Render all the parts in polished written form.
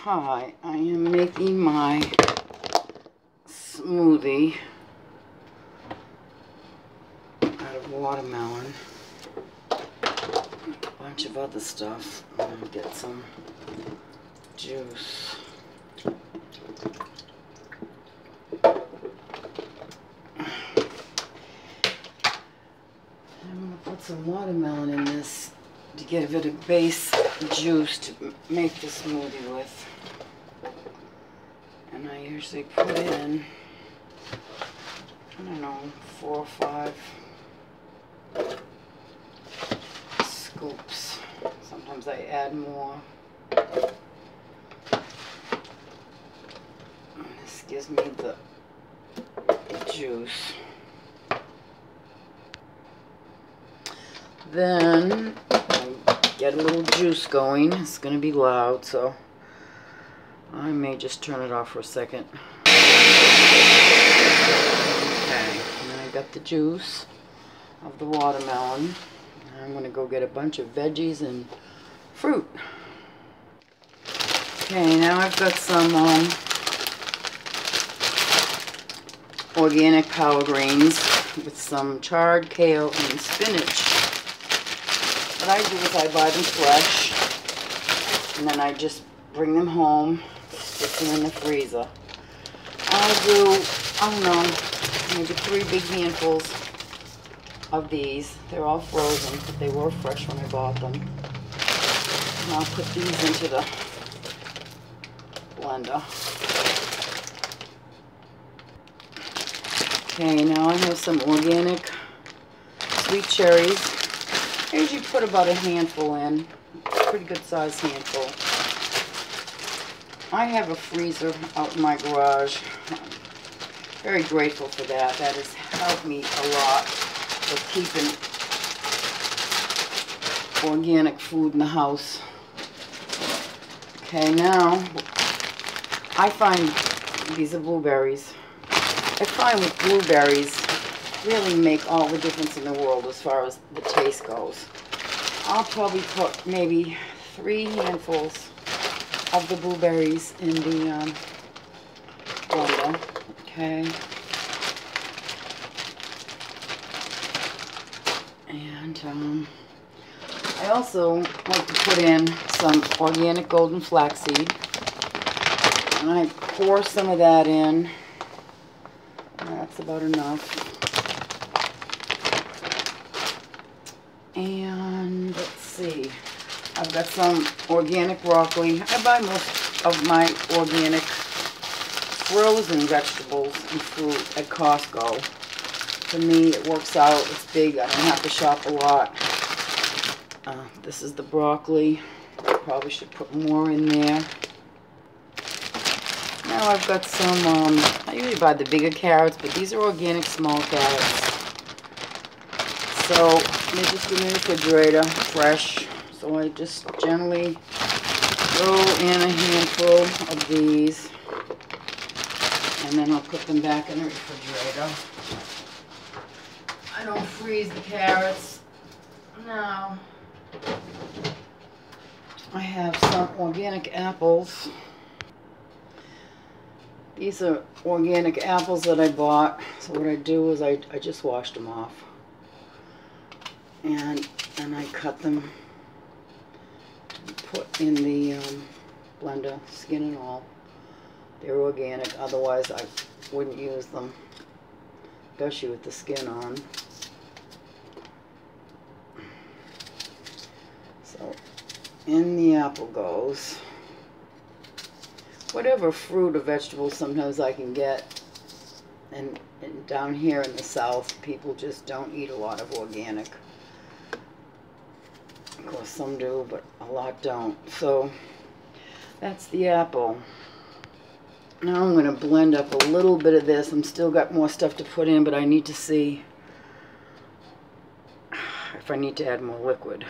Hi, I am making my smoothie out of watermelon, a bunch of other stuff. I'm going to get some juice. I'm going to put some watermelon in this to get a bit of base juice to make the smoothie with. And I usually put in, I don't know, 4 or 5 scoops. Sometimes I add more. And this gives me the juice. Then I get a little juice going. It's going to be loud, so I may just turn it off for a second. Okay, and then I got the juice of the watermelon. I'm going to go get a bunch of veggies and fruit. Okay, now I've got some organic collard greens with some charred kale and spinach. What I do is I buy them fresh, and then I just bring them home, stick them in the freezer. I'll do, I don't know, maybe 3 big handfuls of these. They're all frozen, but they were fresh when I bought them. And I'll put these into the blender. Okay, now I have some organic sweet cherries. I usually put about a handful in, pretty good sized handful. I have a freezer out in my garage. I'm very grateful for that. That has helped me a lot with keeping organic food in the house. Okay, now I find these are blueberries. I find with blueberries really make all the difference in the world as far as the taste goes. I'll probably put maybe 3 handfuls of the blueberries in the blender. Okay. And I also like to put in some organic golden flaxseed. And I pour some of that in. That's about enough. And let's see, I've got some organic broccoli. I buy most of my organic frozen vegetables and fruit at Costco. For me, it works out. It's big. I don't have to shop a lot. This is the broccoli. Probably should put more in there. Now I've got some, I usually buy the bigger carrots, but these are organic small carrots. So they're just in the refrigerator, fresh. So I just gently throw in a handful of these, and then I'll put them back in the refrigerator. I don't freeze the carrots. Now I have some organic apples. These are organic apples that I bought. So what I do is I just washed them off. And I cut them and put in the blender, skin and all. They're organic, otherwise I wouldn't use them, especially with the skin on. So in the apple goes. Whatever fruit or vegetables sometimes I can get. And down here in the South, people just don't eat a lot of organic. Of course, some do, but a lot don't. So, that's the apple. Now I'm going to blend up a little bit of this. I'm still got more stuff to put in, but I need to see if I need to add more liquid.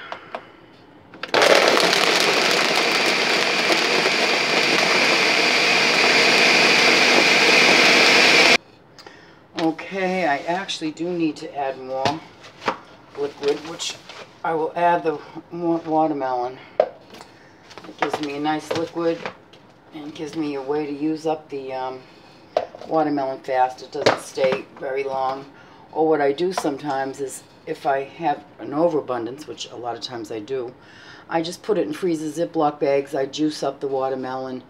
Okay, I actually do need to add more liquid, which I will add the more watermelon. It gives me a nice liquid and it gives me a way to use up the watermelon fast. It doesn't stay very long. Or what I do sometimes is, if I have an overabundance, which a lot of times I do, I just put it in freezer Ziploc bags. I juice up the watermelon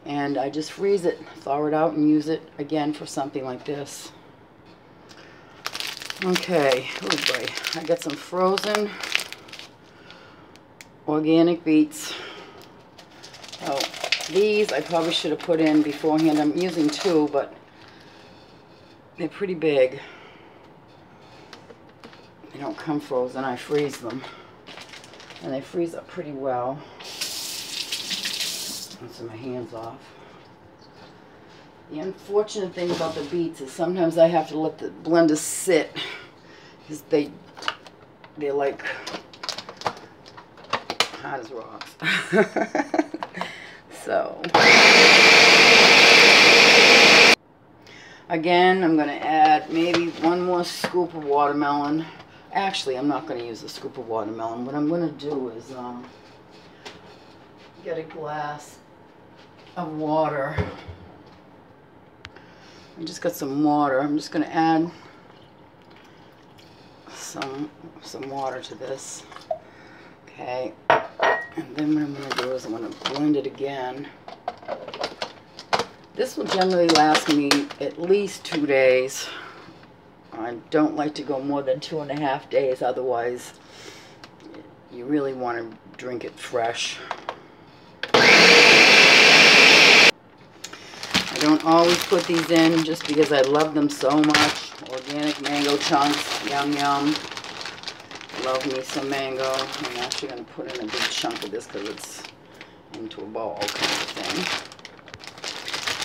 and I just freeze it, thaw it out, and use it again for something like this. Okay, oh boy, I got some frozen organic beets. Oh, these I probably should have put in beforehand. I'm using 2, but they're pretty big. They don't come frozen. I freeze them, and they freeze up pretty well. Rinse my hands off. The unfortunate thing about the beets is sometimes I have to let the blender sit, because they're like hard as rocks. So again, I'm going to add maybe 1 more scoop of watermelon. Actually, I'm not going to use a scoop of watermelon. What I'm going to do is get a glass of water. I just got some water. I'm just going to add some water to this. Okay. And then what I'm going to do is I'm going to blend it again. This will generally last me at least 2 days. I don't like to go more than 2.5 days, otherwise you really want to drink it fresh. I don't always put these in just because I love them so much. Organic mango chunks, yum yum. Love me some mango. I'm actually going to put in a big chunk of this because it's into a bowl kind of thing.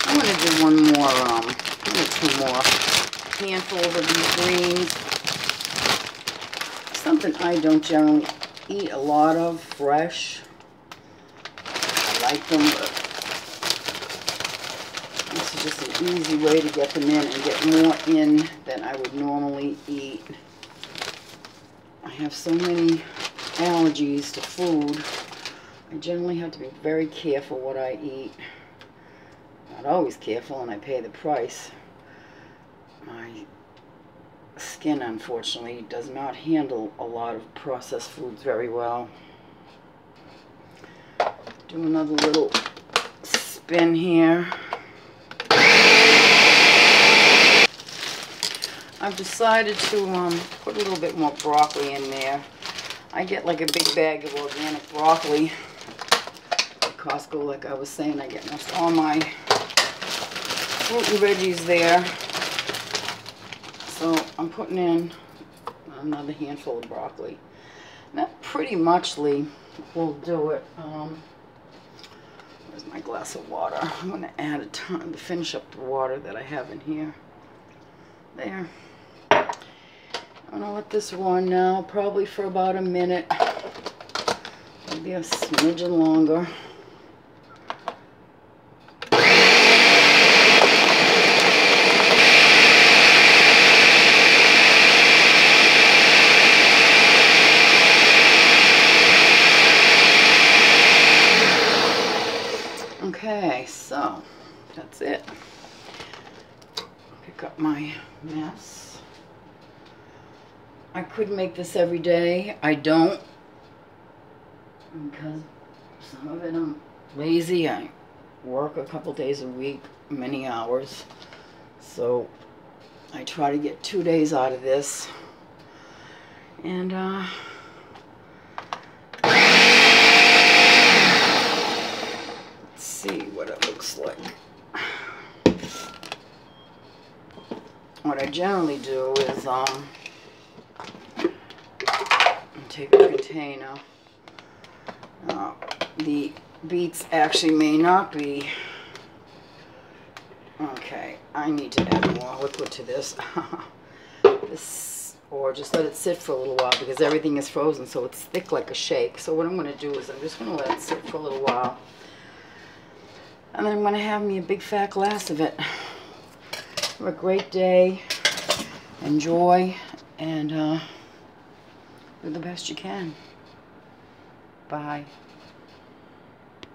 I'm going to do 1 more, 2 more handfuls of these greens. Something I don't generally eat a lot of fresh. I like them, but this is just an easy way to get them in and get more in than I would normally eat. I have so many allergies to food. I generally have to be very careful what I eat. Not always careful, and I pay the price. My skin, unfortunately, does not handle a lot of processed foods very well. Do another little spin here. I've decided to put a little bit more broccoli in there. I get like a big bag of organic broccoli at Costco. Like I was saying, I get most all my fruit and veggies there. So I'm putting in another handful of broccoli. And that pretty muchly will do it. Where's my glass of water? I'm going to add a ton to finish up the water that I have in here. There. I'm going to let this run now, probably for about a minute. Maybe a smidgen longer. Okay, so that's it. Pick up my mess. I could make this every day. I don't, because some of it I'm lazy. I work a couple days a week, many hours. So I try to get 2 days out of this. And let's see what it looks like. What I generally do is take a container. The beets actually may not be. Okay, I need to add more liquid to this. Or just let it sit for a little while, because everything is frozen, so it's thick like a shake. So what I'm going to do is I'm just going to let it sit for a little while. And then I'm going to have me a big fat glass of it. Have a great day. Enjoy. And do the best you can. Bye.